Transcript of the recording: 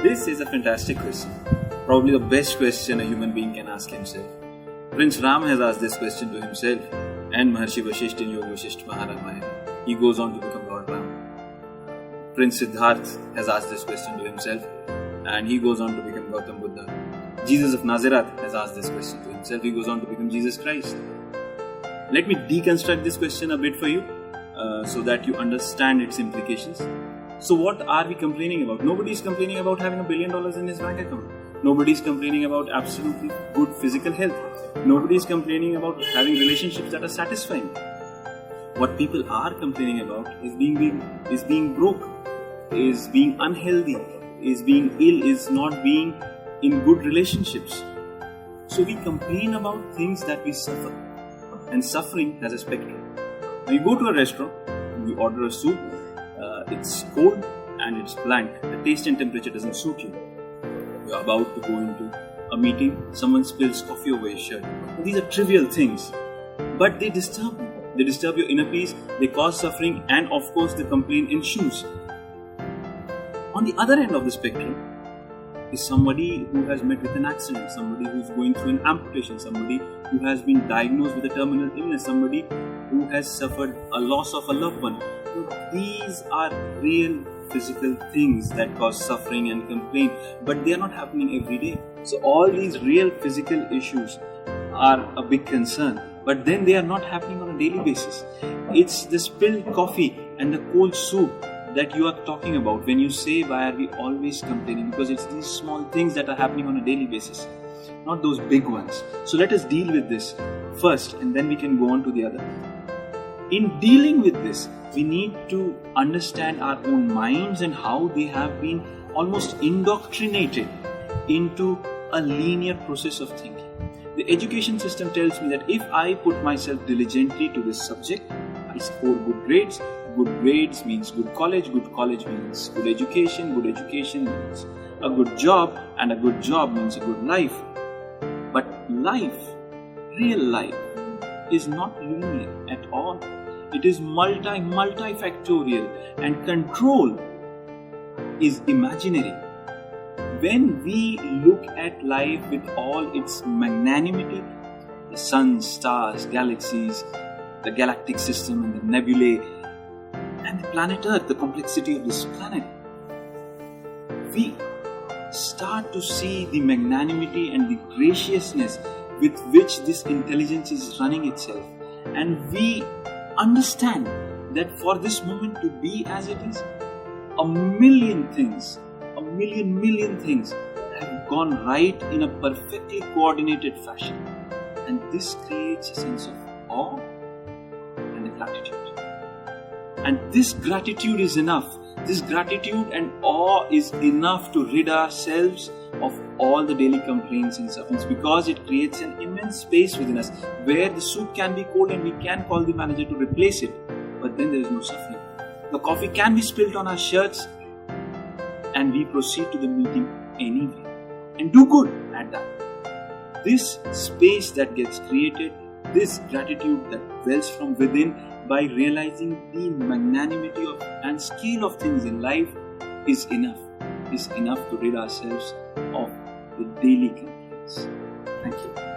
This is a fantastic question. Probably the best question a human being can ask himself. Prince Ram has asked this question to himself, and Maharshi Vasishtha in Yoga Vasishtha Maharamayana. He goes on to become Lord Ram. Prince Siddhartha has asked this question to himself, and he goes on to become Gautam Buddha. Jesus of Nazareth has asked this question to himself. He goes on to become Jesus Christ. Let me deconstruct this question a bit for you so that you understand its implications. So what are we complaining about? Nobody is complaining about having $1 billion in his bank account. Nobody is complaining about absolutely good physical health. Nobody is complaining about having relationships that are satisfying. What people are complaining about is being broke, is being unhealthy, is being ill, is not being in good relationships. So we complain about things that we suffer. And suffering has a spectrum. Now you go to a restaurant, you order a soup, it's cold and it's blank. The taste and temperature doesn't suit you. You're about to go into a meeting, someone spills coffee over your shirt. Now, these are trivial things, but they disturb you. They disturb your inner peace, they cause suffering, and of course the complaint ensues. On the other end of the spectrum is somebody who has met with an accident, somebody who's going through an amputation, somebody who has been diagnosed with a terminal illness, somebody who has suffered a loss of a loved one. These are real physical things that cause suffering and complaint, but they are not happening every day. So all these real physical issues are a big concern, but then they are not happening on a daily basis. It's the spilled coffee and the cold soup that you are talking about when you say, why are we always complaining? Because it's these small things that are happening on a daily basis, not those big ones. So let us deal with this first, and then we can go on to the other. In dealing with this, we need to understand our own minds and how they have been almost indoctrinated into a linear process of thinking. The education system tells me that if I put myself diligently to this subject, I score good grades. Good grades means good college means good education means a good job, and a good job means a good life. But life, real life, is not linear at all. It is multifactorial, and control is imaginary. When we look at life with all its magnanimity, the sun, stars, galaxies, the galactic system and the nebulae, and the planet Earth, the complexity of this planet, we start to see the magnanimity and the graciousness with which this intelligence is running itself. And we understand that for this moment to be as it is, a million things have gone right in a perfectly coordinated fashion. And this creates a sense of awe and a gratitude. And this gratitude is enough. This gratitude and awe is enough to rid ourselves of all the daily complaints and sufferings, because it creates an immense space within us where the soup can be cold and we can call the manager to replace it, but then there is no suffering. The coffee can be spilled on our shirts and we proceed to the meeting anyway and do good at that. This space that gets created, this gratitude that wells from within by realizing the magnanimity of and scale of things in life is enough to rid ourselves of the daily complaints. Thank you.